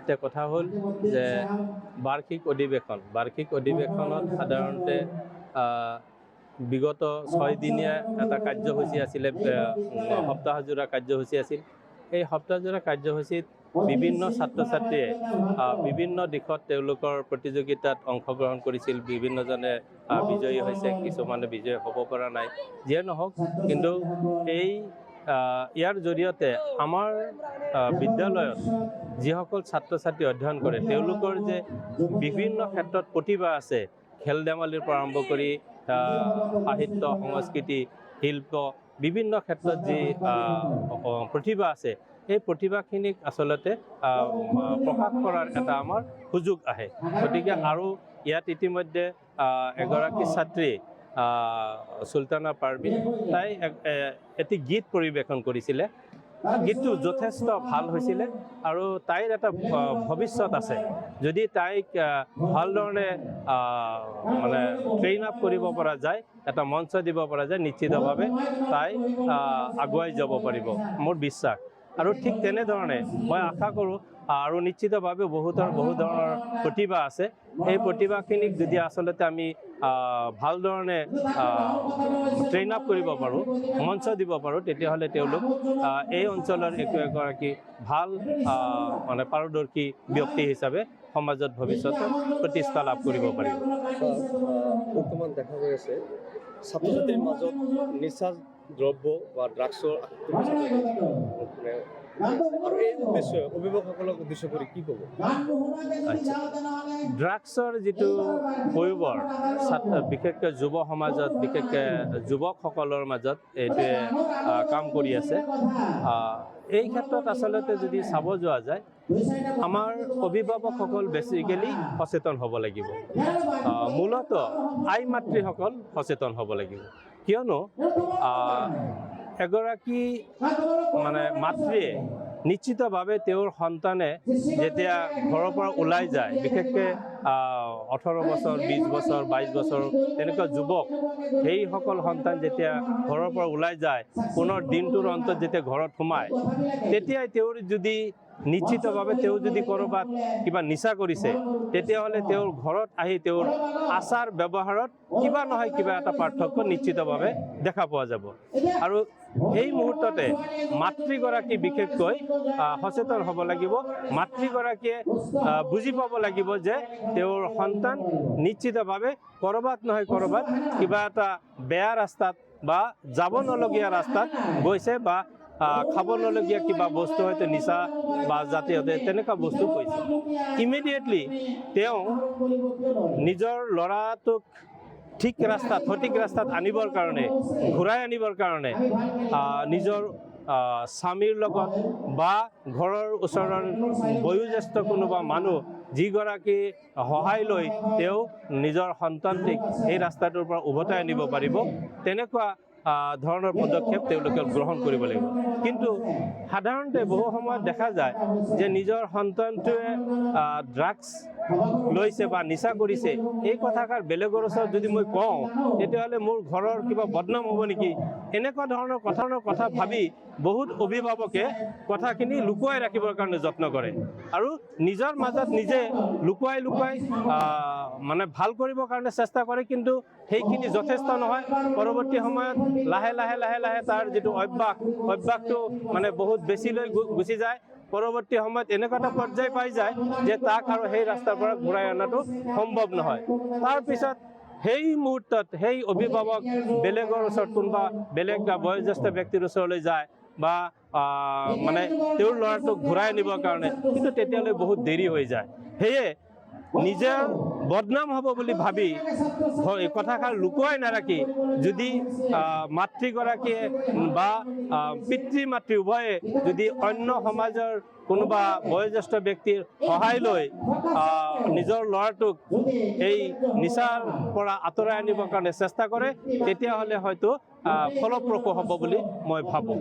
এতিয়া কথা হ'ল যে বাৰ্ষিক অধিৱেশনত সাধাৰণতে বিগত 6 দিনীয়া এটা কাৰ্যসূচী আছিলে, সপ্তাহজোৰা কাৰ্যসূচী আছিল। এই সপ্তাহজোৰা কাৰ্যসূচীত বিভিন্ন ছাত্ৰ ছাত্ৰীয়ে বিভিন্ন দিশত তেওঁলোকৰ প্ৰতিযোগিতাত অংশগ্ৰহণ কৰিছিল। বিভিন্নজনে বিজয়ী হৈছে, কিছুমানে বিজয়ী হ'ব পৰা নাই। যিয়ে নহওক, কিন্তু ইয়াৰ জৰিয়তে আমাৰ বিদ্যালয়ত যিসকল ছাত্ৰ ছাত্ৰী অধ্যয়ন কৰে তেওঁলোকৰ যে বিভিন্ন ক্ষেত্ৰত প্ৰতিভা আছে, খেল ধেমালিৰ পৰা আৰম্ভ কৰি সাহিত্য, সংস্কৃতি, শিল্প, বিভিন্ন ক্ষেত্ৰত যি প্ৰতিভা আছে, এই প্ৰতিভাখিনিক আচলতে প্ৰকাশ কৰাৰ এটা আমাৰ সুযোগ আহে। গতিকে আৰু ইয়াত ইতিমধ্যে এগৰাকী ছাত্ৰী চুলতানা পাৰভিন, তাই এটি গীত পৰিৱেশন কৰিছিলে। গীতটো যথেষ্ট ভাল হৈছিলে আৰু তাইৰ এটা ভৱিষ্যত আছে। যদি তাইক ভালধৰণে মানে ট্ৰেইন আপ কৰিব পৰা যায়, এটা মঞ্চ দিব পৰা যায়, নিশ্চিতভাৱে তাই আগুৱাই যাব পাৰিব, মোৰ বিশ্বাস। আৰু ঠিক তেনেধৰণে মই আশা কৰোঁ আৰু নিশ্চিতভাৱে বহু ধৰণৰ প্ৰতিভা আছে। এই প্ৰতিভাখিনিক যদি আচলতে আমি ভালধৰণে ট্ৰেইন আপ কৰিব পাৰোঁ, মঞ্চ দিব পাৰোঁ, তেতিয়াহ'লে তেওঁলোক এই অঞ্চলৰ এগৰাকী ভাল মানে পাৰদৰ্শী ব্যক্তি হিচাপে সমাজত ভৱিষ্যতে প্ৰতিষ্ঠা লাভ কৰিব পাৰিব। বৰ্তমান দেখা গৈ আছে ছাত্ৰ ছাত্ৰীৰ মাজত নিচা দ্ৰব্য বা ড্ৰাগছৰ আৰু এই উদ্দেশ্যে অভিভাৱকসকলক উদ্দেশ্য কৰি কি ক'ব? ড্ৰাগছৰ যিটো প্ৰয়োগৰ বিশেষকৈ যুৱ সমাজত, বিশেষকৈ যুৱকসকলৰ মাজত এইটোৱে কাম কৰি আছে। এই ক্ষেত্ৰত আচলতে যদি চাব যোৱা যায়, আমাৰ অভিভাৱকসকল বেছিকেলি সচেতন হ'ব লাগিব। মূলত আই মাতৃসকল সচেতন হ'ব লাগিব। কিয়নো এগৰাকী মানে মাতৃয়ে নিশ্চিতভাৱে তেওঁৰ সন্তানে যেতিয়া ঘৰৰ পৰা ওলাই যায়, বিশেষকৈ 18 বছৰ, 20 বছৰ, 22 বছৰ তেনেকুৱা যুৱক, সেইসকল সন্তান যেতিয়া ঘৰৰ পৰা ওলাই যায়, পুনৰ দিনটোৰ অন্তত যেতিয়া ঘৰত সোমায়, তেতিয়াই তেওঁৰ যদি নিশ্চিতভাৱে তেওঁ যদি ক'ৰবাত কিবা নিচা কৰিছে, তেতিয়াহ'লে তেওঁৰ ঘৰত আহি তেওঁৰ আচাৰ ব্যৱহাৰত কিবা নহয় কিবা এটা পাৰ্থক্য নিশ্চিতভাৱে দেখা পোৱা যাব। আৰু সেই মুহূৰ্ততে মাতৃগৰাকী বিশেষকৈ সচেতন হ'ব লাগিব। মাতৃগৰাকীয়ে বুজি পাব লাগিব যে তেওঁৰ সন্তান নিশ্চিতভাৱে ক'ৰবাত নহয় ক'ৰবাত কিবা এটা বেয়া ৰাস্তাত বা যাব নলগীয়া ৰাস্তাত গৈছে, বা খাব নলগীয়া কিবা বস্তু হয়তো নিচা বা জাতীয় তেনেকুৱা বস্তু কৈছে। ইমিডিয়েটলি তেওঁ নিজৰ ল'ৰাটোক সঠিক ৰাস্তাত আনিবৰ কাৰণে, ঘূৰাই আনিবৰ কাৰণে নিজৰ স্বামীৰ লগত বা ঘৰৰ ওচৰৰ বয়োজ্যেষ্ঠ কোনোবা মানুহ যিগৰাকী সহায় লৈ তেওঁ নিজৰ সন্তানটিক এই ৰাস্তাটোৰ পৰা উভতাই আনিব পাৰিব, তেনেকুৱা ধৰণৰ পদক্ষেপ তেওঁলোকে গ্ৰহণ কৰিব লাগিব। কিন্তু সাধাৰণতে বহু সময়ত দেখা যায় যে নিজৰ সন্তানটোৱে ড্ৰাগছ লৈছে বা নিচা কৰিছে, এই কথাষাৰ বেলেগৰ ওচৰত যদি মই কওঁ, তেতিয়াহ'লে মোৰ ঘৰৰ কিবা বদনাম হ'ব নেকি, এনেকুৱা ধৰণৰ কথা ভাবি বহুত অভিভাৱকে কথাখিনি লুকুৱাই ৰাখিবৰ কাৰণে যত্ন কৰে আৰু নিজৰ মাজত নিজে লুকুৱাই মানে ভাল কৰিবৰ কাৰণে চেষ্টা কৰে। কিন্তু সেইখিনি যথেষ্ট নহয়। পৰৱৰ্তী সময়ত লাহে লাহে তাৰ যিটো অভ্যাসটো মানে বহুত বেছিলৈ গুচি যায়। পৰৱৰ্তী সময়ত এনেকুৱা এটা পৰ্যায় পাই যায় যে তাক আৰু সেই ৰাস্তাৰ পৰা ঘূৰাই অনাটো সম্ভৱ নহয়। তাৰপিছত সেই মুহূৰ্তত সেই অভিভাৱক বেলেগৰ ওচৰত, কোনোবা বেলেগ বয়োজ্যেষ্ঠ ব্যক্তিৰ ওচৰলৈ যায় বা মানে তেওঁৰ ল'ৰাটোক ঘূৰাই আনিবৰ কাৰণে, কিন্তু তেতিয়ালৈ বহুত দেৰি হৈ যায়। সেয়ে নিজৰ বদনাম হ'ব বুলি ভাবি কথাষাৰ লুকুৱাই নাৰাখি যদি মাতৃগৰাকীয়ে বা পিতৃ মাতৃ উভয়ে যদি অন্য সমাজৰ কোনোবা বয়োজ্যেষ্ঠ ব্যক্তিৰ সহায় লৈ নিজৰ ল'ৰাটোক এই নিচাৰ পৰা আঁতৰাই আনিবৰ কাৰণে চেষ্টা কৰে, তেতিয়াহ'লে হয়তো ফলপ্ৰসূ হ'ব বুলি মই ভাবোঁ।